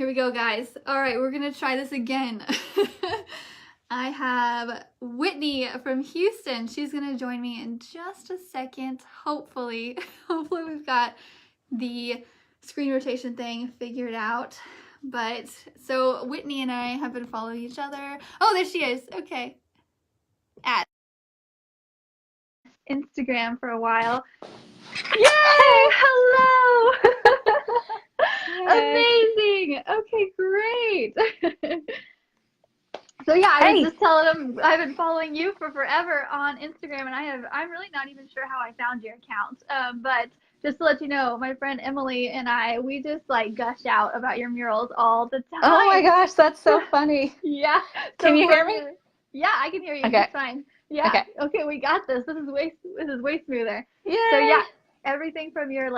Here we go, guys. All right, we're going to try this again. I have Whitney from Houston. She's going to join me in just a second. Hopefully we've got the screen rotation thing figured out. But so Whitney and I have been following each other. Oh, there she is. Okay. At Instagram for a while. Yay! Hello! Amazing! Okay, great. So yeah, I was just telling them I've been following you for forever on Instagram, and I'm really not even sure how I found your account. But just to let you know, my friend Emily and we just like gush out about your murals all the time. Oh my gosh, that's so funny. Yeah. Can you hear me? Yeah, I can hear you. Okay. It's fine. Yeah. Okay, we got this. This is way smoother. Yay. So yeah, everything from your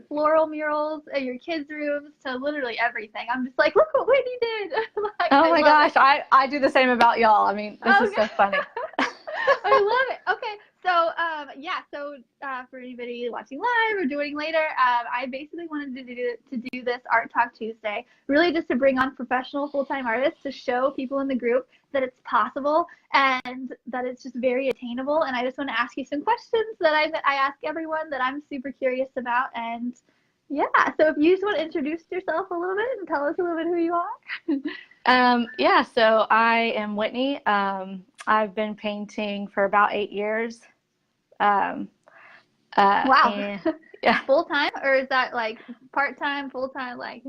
floral murals, your kids' rooms to literally everything. I'm just like, look what Whitney did. Like, oh my gosh, I do the same about y'all. I mean, this is so funny. I love it. Okay, so for anybody watching live or doing later, I basically wanted to do this Art Talk Tuesday, really just to bring on professional full-time artists to show people in the group that it's possible and that it's just very attainable. And I just want to ask you some questions that I ask everyone that I'm super curious about. And yeah, so if you just want to introduce yourself a little bit and tell us a little bit who you are. Yeah, so I am Whitney. I've been painting for about 8 years. Wow. Yeah. Full-time, or is that like part-time, full-time, like?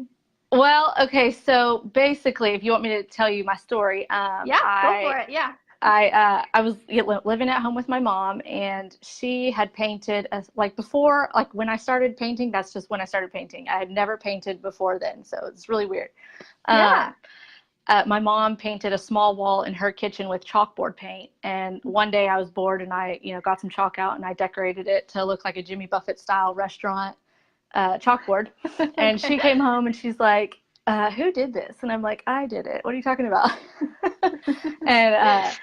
Well, okay, so basically, if you want me to tell you my story, yeah, go for it. Yeah. I was living at home with my mom, and she had painted before, like when I started painting. That's just when I started painting. I had never painted before then, so it's really weird. Yeah. My mom painted a small wall in her kitchen with chalkboard paint, and one day I was bored, and I got some chalk out, and I decorated it to look like a Jimmy Buffett style restaurant chalkboard. And she came home and she's like, who did this? And I'm like, I did it. What are you talking about? And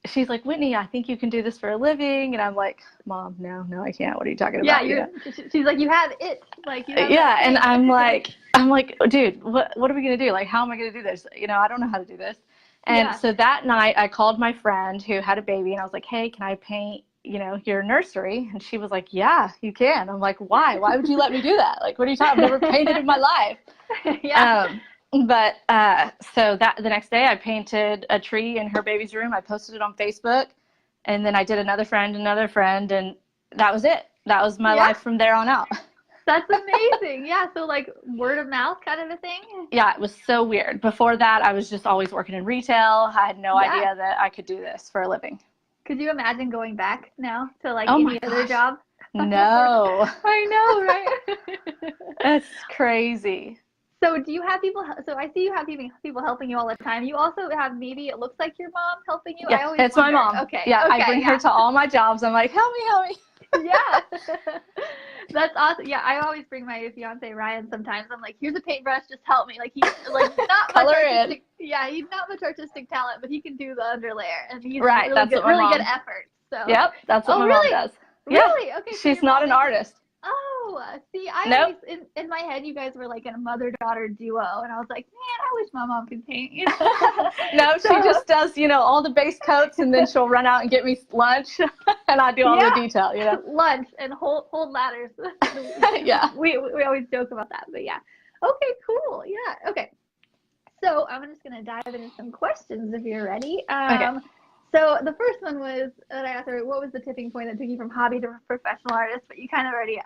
she's like, Whitney, I think you can do this for a living. And I'm like, Mom, no, I can't. What are you talking about? Yeah, she's like, you have it. Like, you have yeah, and I'm like, dude, what are we gonna do? Like, how am I gonna do this? I don't know how to do this. And so that night I called my friend who had a baby, and I was like, hey, can I paint your nursery? And she was like, yeah, you can. I'm like, why would you let me do that? Like, what are you talking? I've never painted in my life. Yeah. But so that the next day I painted a tree in her baby's room. I posted it on Facebook, and then I did another friend, and that was it. That was my life from there on out. That's amazing. Yeah, so like word of mouth kind of a thing? Yeah, it was so weird. Before that, I was just always working in retail. I had no idea that I could do this for a living. Could you imagine going back now to like any other job? No. I know, right? That's crazy. So do you have I see you have people helping you all the time. You also have, maybe it looks like your mom helping you? Yeah, it's my mom. Okay. Yeah, I bring her to all my jobs. I'm like, help me. Yeah. That's awesome. Yeah, I always bring my fiance Ryan sometimes. I'm like, here's a paintbrush, just help me. Like, he's not color much artistic. Yeah, he's not much artistic talent, but he can do the underlayer, and he's right. really That's good, what my really mom. good effort. So. Yep, that's what my really? mom does. Really? Yeah. Okay. So she's not an artist. Oh, see, Nope. always, in my head, you guys were like a mother-daughter duo, and I was like, man, I wish my mom could paint. No, she just does, all the base coats, and then she'll run out and get me lunch, and I do all the detail, Lunch and hold ladders. Yeah. We always joke about that, but yeah. Okay, cool. Yeah. Okay. So I'm just gonna dive into some questions if you're ready. Okay. So the first one was that I asked her, what was the tipping point that took you from hobby to professional artist? But you kind of already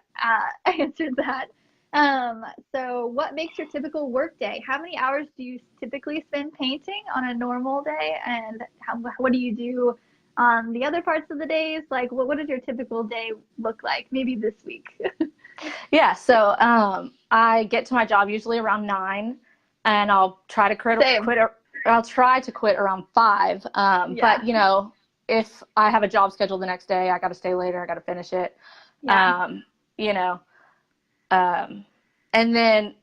answered that. So what makes your typical work day? How many hours do you typically spend painting on a normal day? And what do you do on the other parts of the days? Like, what does your typical day look like? Maybe this week. Yeah, so I get to my job usually around 9, and I'll try to quit around 5. But if I have a job scheduled the next day, I got to stay later. I got to finish it. Yeah. And then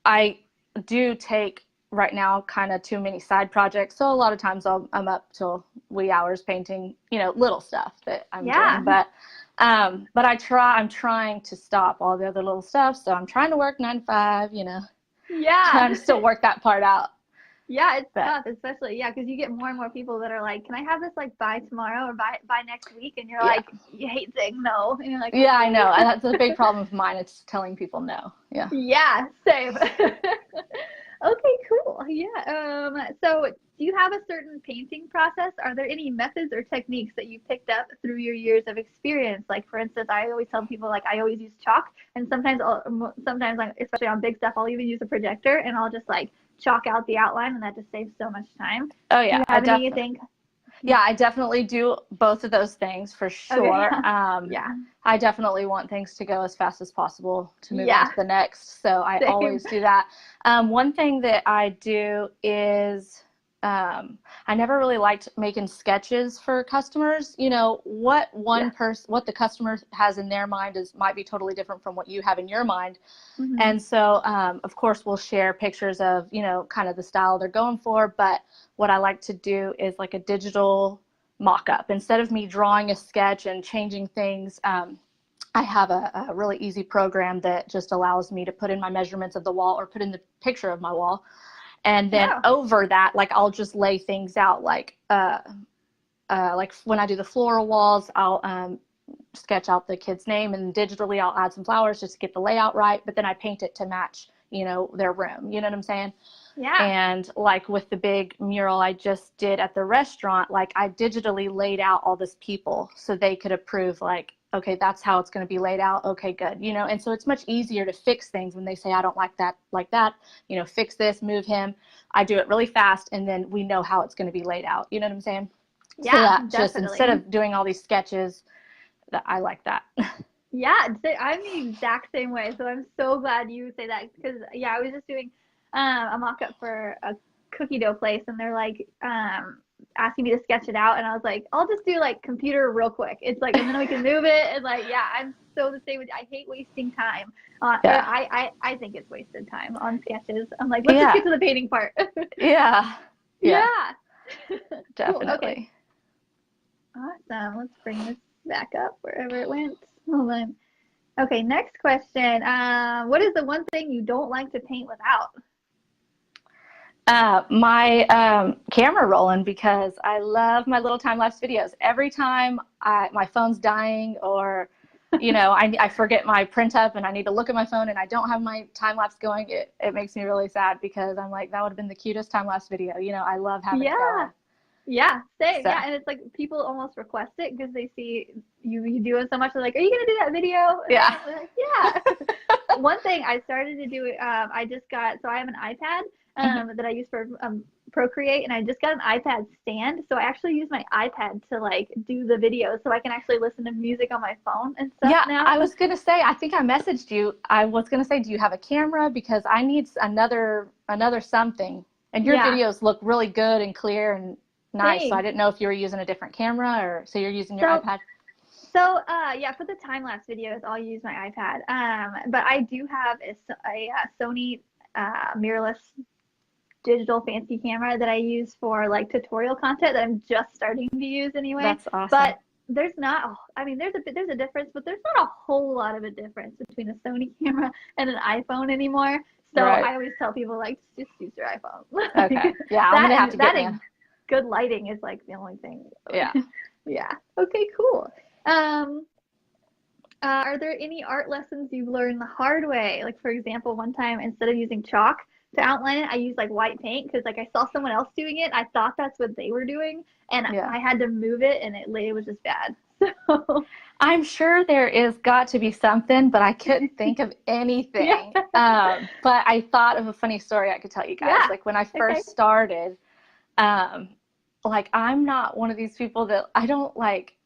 I do take right now kind of too many side projects. So a lot of times I'm up till wee hours painting, little stuff that I'm doing. But I'm trying to stop all the other little stuff. So I'm trying to work 9 to 5, Yeah. trying to still work that part out. Yeah, it's But tough, especially, yeah, because you get more and more people that are like, can I have this like by tomorrow or by next week? And you're yeah. like, you hate saying no. And you're like, Yeah, I okay. know. And that's a big problem of mine. It's telling people no. Yeah. Yeah, same. Okay, cool. Yeah. So do you have a certain painting process? Are there any methods or techniques that you picked up through your years of experience? Like, for instance, I always tell people, like, I always use chalk, and sometimes, like, especially on big stuff, I'll even use a projector, and I'll just like chalk out the outline, and that just saves so much time. Oh Do yeah, you have anything? yeah, I definitely do both of those things for sure. Okay. Yeah. I definitely want things to go as fast as possible to move on Yeah. to the next. So I Same. always do that. One thing that I do is I never really liked making sketches for customers. You know, what the customer has in their mind might be totally different from what you have in your mind. Mm-hmm. And so, of course, we'll share pictures of, you know, kind of the style they're going for. But what I like to do is like a digital mock-up. Instead of me drawing a sketch and changing things, I have a really easy program that just allows me to put in my measurements of the wall or put in the picture of my wall. And then over that, like, I'll just lay things out like when I do the floral walls, I'll sketch out the kid's name, and digitally I'll add some flowers just to get the layout right. But then I paint it to match, you know, their room. You know what I'm saying? Yeah. And like with the big mural I just did at the restaurant, like I digitally laid out all this people so they could approve, like, okay, that's how it's going to be laid out. Okay, good. You know, and so it's much easier to fix things when they say, I don't like that, you know, fix this, move him. I do it really fast, and then we know how it's going to be laid out. You know what I'm saying? Yeah, so that definitely. just instead of doing all these sketches, that I like that. Yeah, I'm the exact same way. So I'm so glad you say that, because yeah, I was just doing a mock-up for a cookie dough place, and they're like asking me to sketch it out, and I was like, I'll just do like computer real quick. It's like, and then we can move it, and like, yeah, I'm so the same with you. I hate wasting time. I think it's wasted time on sketches. I'm like, let's just get to the painting part. Yeah. Definitely. Cool. Okay. Awesome. Let's bring this back up wherever it went. Hold on. Okay, next question. What is the one thing you don't like to paint without? My camera rolling, because I love my little time-lapse videos. Every time my phone's dying, or you know, I forget my print up and I need to look at my phone and I don't have my time-lapse going, it makes me really sad, because I'm like, that would have been the cutest time-lapse video. You know, I love having it going. Yeah, same. So. Yeah, and it's like people almost request it because they see you doing so much. They're like, "Are you gonna do that video?" And yeah. I'm like, yeah. One thing I started to do, I just got, so I have an iPad that I use for Procreate, and I just got an iPad stand. So I actually use my iPad to like do the video, so I can actually listen to music on my phone and stuff now. I was gonna say, I think I messaged you. I was gonna say, do you have a camera? Because I need another something. And your videos look really good and clear and nice. Thanks. So I didn't know if you were using a different camera, or so you're using your iPad. So yeah, for the time-lapse videos, I'll use my iPad. But I do have a Sony mirrorless digital fancy camera that I use for like tutorial content that I'm just starting to use anyway. That's awesome. But there's not, I mean, there's a difference, but there's not a whole lot of a difference between a Sony camera and an iPhone anymore. So I always tell people, like, just use your iPhone. Okay. Yeah, I'm gonna have to get one. Good lighting is like the only thing. Yeah. Yeah. Okay, cool. Are there any art lessons you've learned the hard way? Like, for example, one time, instead of using chalk to outline it, I used like white paint, because like I saw someone else doing it. I thought that's what they were doing, and I had to move it, and it was just bad. So I'm sure there is got to be something, but I couldn't think of anything. But I thought of a funny story I could tell you guys. Yeah. Like when I first started, like I'm not one of these people that I don't like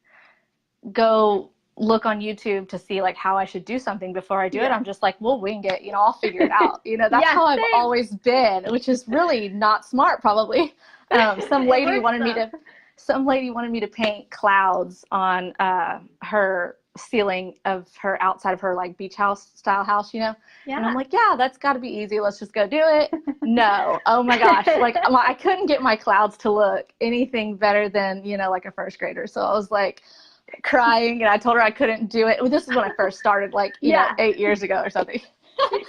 go look on YouTube to see like how I should do something before I do it. I'm just like, we'll wing it, you know, I'll figure it out. You know, that's how I've always been, which is really not smart probably. Some lady wanted me to paint clouds on her ceiling of her outside of her like beach house style house, you know. And I'm like, yeah, that's got to be easy, let's just go do it. No, oh my gosh, like I couldn't get my clouds to look anything better than, you know, like a first grader. So I was like crying, and I told her I couldn't do it. Well, this is when I first started, like, you know, 8 years ago or something.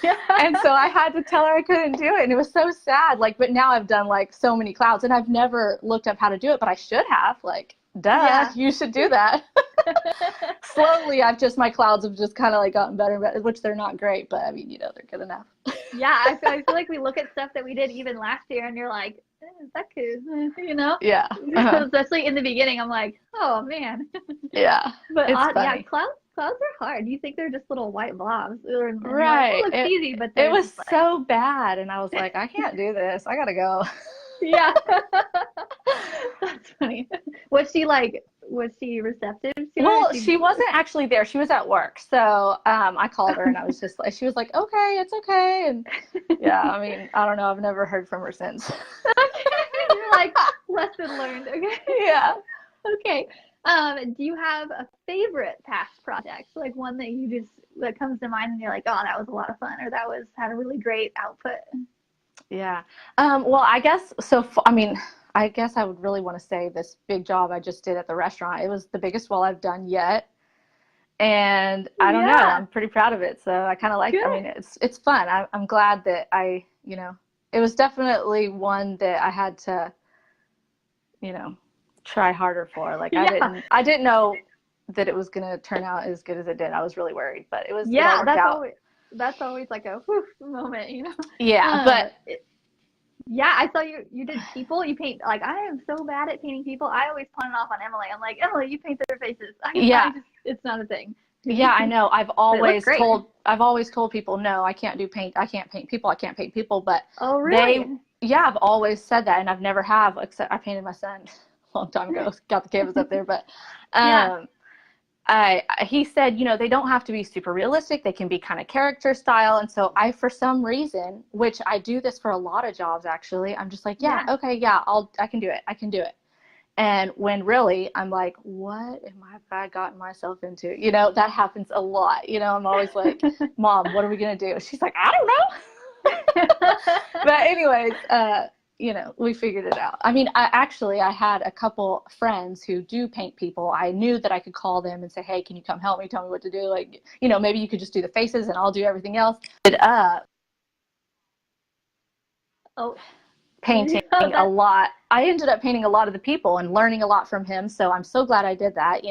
Yeah. And so I had to tell her I couldn't do it. And it was so sad. Like, but now I've done like so many clouds and I've never looked up how to do it, but I should have. Like, duh, Yeah. you should do that. Slowly, my clouds have just kind of like gotten better and better, which they're not great, but I mean, they're good enough. Yeah, I feel like we look at stuff that we did even last year and you're like, is that cool? Yeah. Especially in the beginning, I'm like, oh man. Yeah. But it's funny. yeah, clouds are hard. You think they're just little white blobs. And Right. It looks easy, but it was so bad. And I was like, I can't do this. I got to go. Yeah. That's funny. Was she receptive to it? Well, she wasn't actually there. She was at work. So I called her and I was just like, she was like, okay, it's okay. And yeah, I mean, I don't know. I've never heard from her since. Okay. You're like, lesson learned. Okay. Yeah. Okay. Do you have a favorite past project? Like one that comes to mind and you're like, oh, that was a lot of fun, or had a really great output? Yeah. Well, I guess so. I guess I would really want to say this big job I just did at the restaurant. It was the biggest wall I've done yet. And I don't know, I'm pretty proud of it. So I kind of like it. I mean, it's fun. I'm glad that it was definitely one that I had to, try harder for. Like I didn't know that it was going to turn out as good as it did. I was really worried, but it was, that's always like a whew moment, Yeah. But yeah, I saw you did people. You paint, like, I am so bad at painting people. I always pawn it off on Emily. I'm like, Emily, you paint their faces. It's not a thing. Yeah, I know. I've always told people, no, I can't paint people. I can't paint people. But oh, really? I've always said that, and I've never have, except I painted my son a long time ago. Got the canvas up there, but he said, they don't have to be super realistic. They can be kind of character style. And so for some reason, which I do this for a lot of jobs, actually, I'm just like, I can do it. I can do it. And when really I'm like, what have I gotten myself into? That happens a lot. I'm always like, Mom, what are we going to do? She's like, I don't know. But anyways, we figured it out. I mean, I had a couple friends who do paint people. I knew that I could call them and say, hey, can you come help me? Tell me what to do. Like, maybe you could just do the faces and I'll do everything else. Painting a lot. I ended up painting a lot of the people and learning a lot from him. So I'm so glad I did that,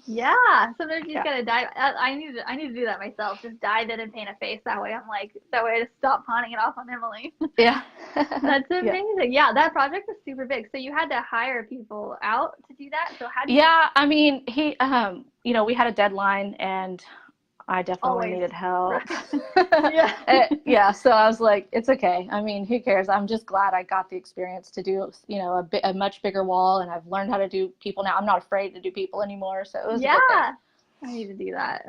Yeah. Sometimes you just gotta dive. I need to do that myself. Just dive in and paint a face. That way I just stop pawning it off on Emily. Yeah. That's amazing. Yeah, that project was super big. So you had to hire people out to do that. So how do you? Yeah, I mean, he, we had a deadline and I definitely needed help. Yeah. So I was like, it's okay. I mean, who cares? I'm just glad I got the experience to do, a much bigger wall, and I've learned how to do people now. I'm not afraid to do people anymore. So it was a good thing. I need to do that.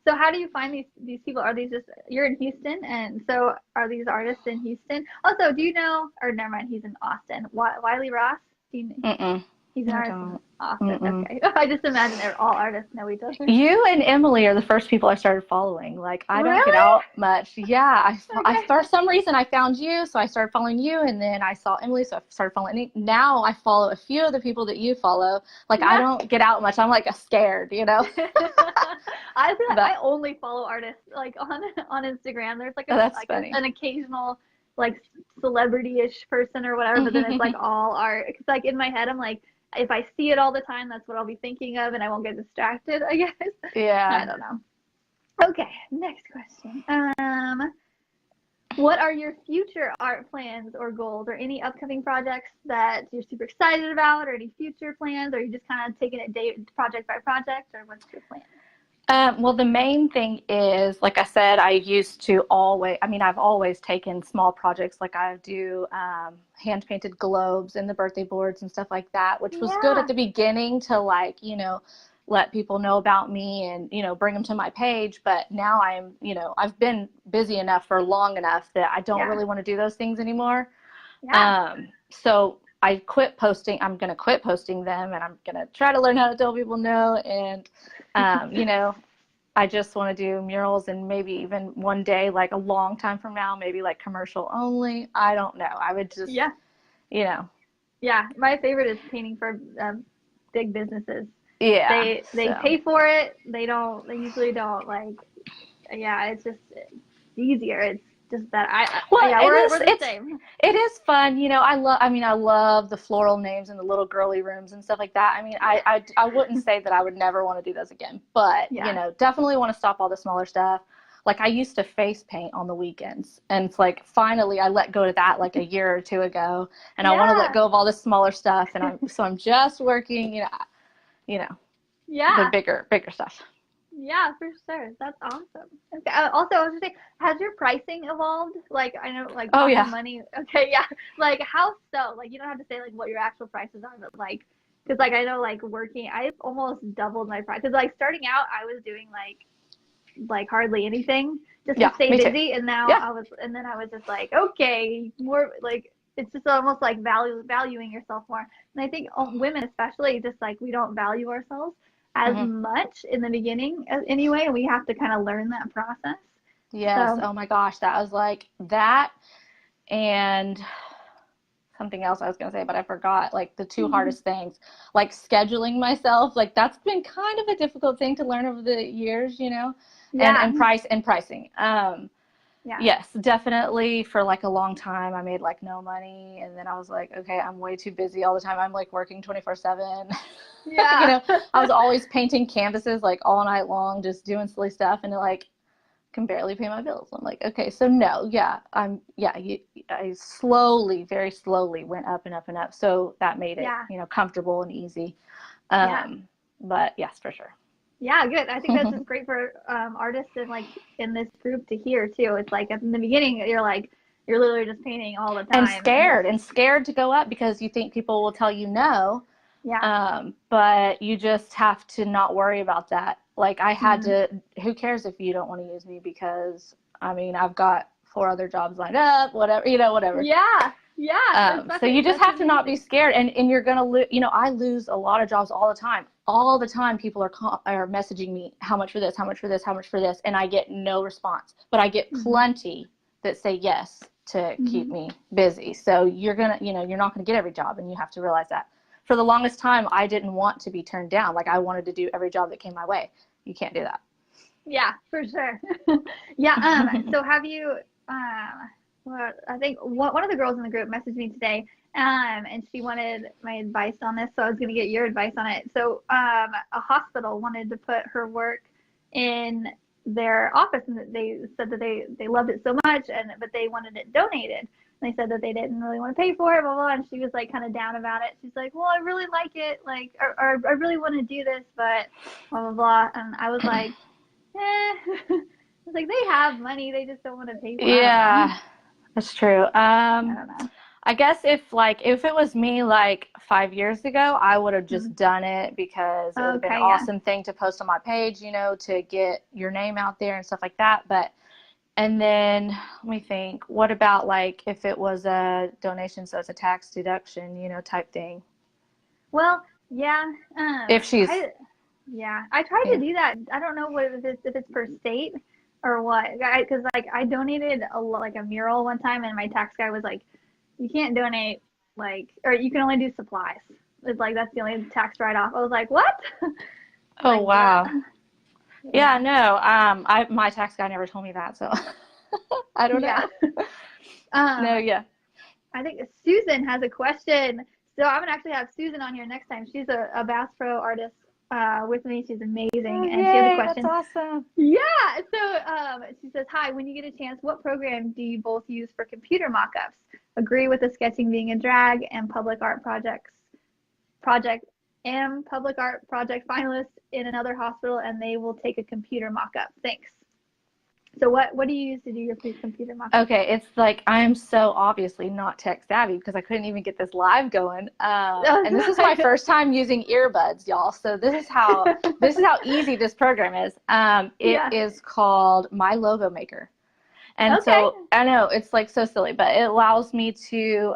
So how do you find these people? Are these just, you're in Houston, and so are these artists in Houston? Also, do you know, or never mind, he's in Austin. Wiley Ross? He's an artist in Austin. Okay. I just imagine they're all artists know each other. You and Emily are the first people I started following. Like, I don't get out much. Yeah. For some reason, I found you, so I started following you, and then I saw Emily, so I started following. Now I follow a few of the people that you follow. Like, I don't get out much. I'm like scared, I only follow artists like on Instagram. There's like an occasional like celebrity-ish person or whatever, but then it's like all art. Because like in my head, I'm like, if I see it all the time, that's what I'll be thinking of, and I won't get distracted, I guess. Yeah. I don't know. Okay, next question. What are your future art plans or goals, or any upcoming projects that you're super excited about, or any future plans, or are you just kind of taking it project by project, or what's your plan? Well, the main thing is, like I said, I've always taken small projects. Like I do hand-painted globes and the birthday boards and stuff like that, which was good at the beginning to let people know about me and, bring them to my page. But now I've been busy enough for long enough that I don't really want to do those things anymore. Yeah. So I quit posting. I'm going to quit posting them, and I'm going to try to learn how to tell people no. And, I just want to do murals, and maybe even one day, like a long time from now, maybe like commercial only. I don't know. I would just, Yeah, my favorite is painting for big businesses. Yeah. They pay for it. They usually don't it's just, easier. It's just that Well, yeah, we're the same. it is fun. You know, I love the floral names and the little girly rooms and stuff like that. I mean, I wouldn't say that I would never want to do those again, but Yeah. you know, definitely want to stop all the smaller stuff. Like I used to face paint on the weekends, and it's like finally I let go of that like a year or two ago, and I want to let go of all this smaller stuff, and I'm just working, Yeah. the bigger stuff. Yeah, for sure. That's awesome. Okay. Also, I was just saying, has your pricing evolved? Like, I know, like, Oh talking yeah. money. Okay, yeah. Like, how so? Like, you don't have to say like what your actual prices are, but like, because like I know, like working, I almost doubled my price. Because like starting out, I was doing like hardly anything just to stay busy, and now and then I was just like, okay, more like. It's just almost like valuing yourself more. And I think women especially, just like we don't value ourselves as much in the beginning anyway, and we have to kind of learn that process. Yes. So. Oh my gosh, that was like that and something else I was going to say, but I forgot, like the two hardest things, like scheduling myself, like that's been kind of a difficult thing to learn over the years, you know, and pricing. Yes, definitely for like a long time I made like no money, and then I was like, okay, I'm way too busy all the time. I'm like working 24/7. Yeah. You know, I was always painting canvases like all night long, just doing silly stuff, and like can barely pay my bills. I'm like, okay, so no, I slowly, very slowly went up and up and up. So that made it, comfortable and easy. But yes, for sure. Yeah, good. I think that's just great for artists and like in this group to hear too. It's like in the beginning, you're literally just painting all the time. And scared to go up because you think people will tell you no. Yeah. But you just have to not worry about that. Like I had to, who cares if you don't want to use me, because I mean, I've got 4 other jobs lined up, whatever, whatever. Yeah. Yeah. So you just have to not be scared, and you're going to lose, I lose a lot of jobs all the time. All the time people are messaging me, how much for this, how much for this, how much for this, and I get no response. But I get plenty that say yes to keep me busy. So you're going to, you're not going to get every job, and you have to realize that. For the longest time, I didn't want to be turned down. Like I wanted to do every job that came my way. You can't do that. Yeah, for sure. Yeah. So have you, well, I think one of the girls in the group messaged me today, and she wanted my advice on this. So I was going to get your advice on it. So, a hospital wanted to put her work in their office, and they said that they loved it so much, but they wanted it donated. And they said that they didn't really want to pay for it, blah, blah, blah. And she was like kind of down about it. She's like, well, I really like it. Like, or I really want to do this, but blah, blah, blah. And I was like, it's like they have money, they just don't want to pay for it. Yeah, that's true. I don't know. I guess if it was me like 5 years ago, I would have just done it because it would have been an awesome thing to post on my page, to get your name out there and stuff like that. And then let me think, what about like if it was a donation, so it's a tax deduction, type thing? Well, yeah. If she's I tried to do that. I don't know if it's per state or what. Because like I donated a mural one time, and my tax guy was like, "You can't donate or you can only do supplies." It's like that's the only tax write-off. I was like, "What?" Oh wow. Yeah, no. My tax guy never told me that, so I don't know. No, yeah. I think Susan has a question. So I'm gonna actually have Susan on here next time. She's a Bass Pro artist with me. She's amazing, and she has a question. That's awesome. Yeah. So she says, "Hi. When you get a chance, what program do you both use for computer mock-ups? Agree with the sketching being a drag and public art project finalist in another hospital, and they will take a computer mock-up. Thanks." So what do you use to do your computer mock-up? Okay, it's like I'm so obviously not tech savvy because I couldn't even get this live going. And this is my first time using earbuds, y'all. So this is how easy this program is. It is called My Logo Maker. And so I know it's like so silly, but it allows me to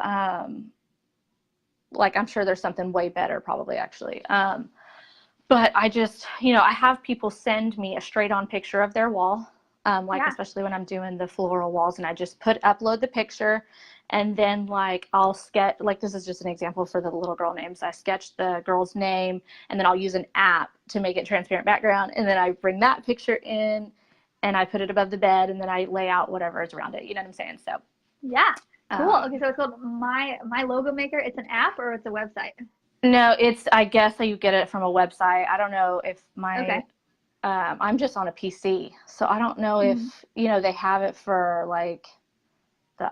like I'm sure there's something way better probably actually. But I just, I have people send me a straight on picture of their wall. Especially when I'm doing the floral walls, and I just upload the picture, and then like I'll sketch, like this is just an example for the little girl names. I sketch the girl's name, and then I'll use an app to make it transparent background, and then I bring that picture in, and I put it above the bed, and then I lay out whatever is around it. You know what I'm saying? So Yeah. Cool. Okay, so it's called My Logo Maker. It's an app or it's a website? no, it's, I guess that you get it from a website. I don't know if I'm just on a PC, so I don't know if, you know, they have it for like the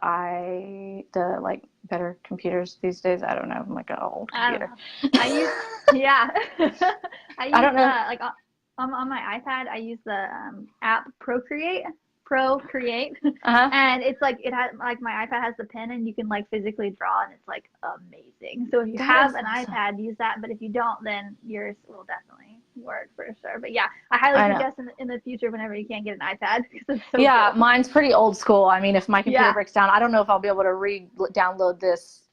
like better computers these days. I don't know. I'm like an old computer. I use I don't know. like on my iPad I use the app Procreate, and it's like it has like my iPad has the pen and you can like physically draw and it's like amazing. So if you have an iPad, use that. But if you don't, then yours will definitely work for sure. But yeah, I highly suggest in the future whenever you can't get an iPad because it's so cool. Mine's pretty old school. I mean, if my computer breaks down, I don't know if I'll be able to download this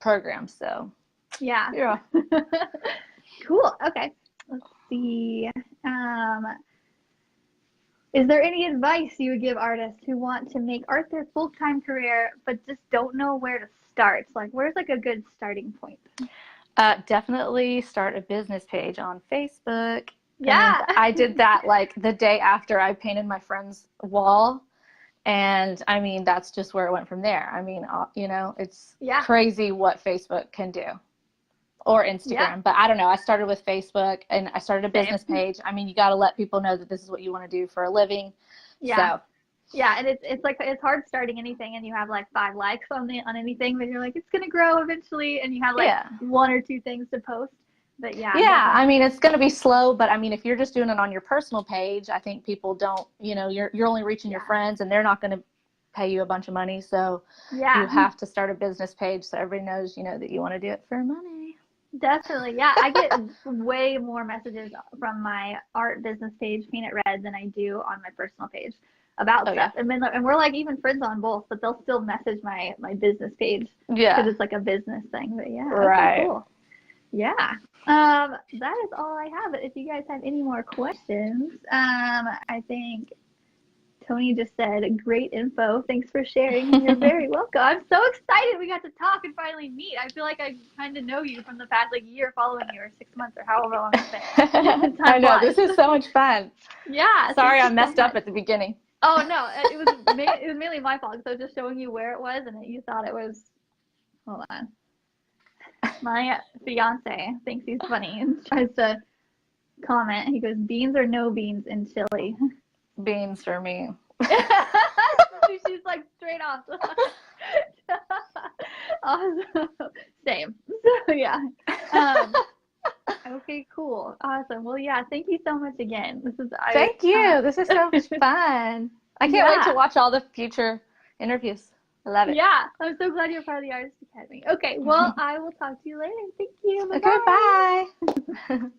program. So yeah. Cool. Okay. Let's see. Is there any advice you would give artists who want to make art their full-time career but just don't know where to start? Like, where's like a good starting point? Definitely start a business page on Facebook. Yeah. And I did that like the day after I painted my friend's wall. And I mean, that's just where it went from there. I mean, you know, it's crazy what Facebook can do. Or Instagram, but I don't know. I started with Facebook and I started a business page. I mean, you got to let people know that this is what you want to do for a living. Yeah. So. Yeah, and it's like it's hard starting anything and you have like 5 likes on anything, but you're like it's gonna grow eventually, and you have like 1 or 2 things to post. But yeah. I mean, it's gonna be slow, but I mean, if you're just doing it on your personal page, I think people don't. You know, you're only reaching your friends, and they're not gonna pay you a bunch of money. So you have to start a business page so everybody knows, you know, that you want to do it for money. Definitely. Yeah, I get way more messages from my art business page, Peanut Red, than I do on my personal page about stuff. And we're like even friends on both, but they'll still message my business page because it's like a business thing. But okay, cool. Yeah. That is all I have. But if you guys have any more questions, I think Tony just said, great info. Thanks for sharing. You're very welcome. I'm so excited we got to talk and finally meet. I feel like I kind of know you from the past year following you, or 6 months, or however long it's been. I know. This is so much fun. Yeah. Sorry I messed up at the beginning. Oh, no. It was mainly my fault. So just showing you where it was, and you thought it was, hold on. My fiance thinks he's funny and tries to comment. He goes, beans or no beans in chili? Beans for me. She's like straight off. Awesome. Same. So yeah. Okay, cool. Awesome. Well, yeah, thank you so much again. Thank you. This is so much fun. I can't wait to watch all the future interviews. I love it. Yeah, I'm so glad you're part of the Artist Academy. Okay, well, I will talk to you later. Thank you. Bye-bye. Okay, bye.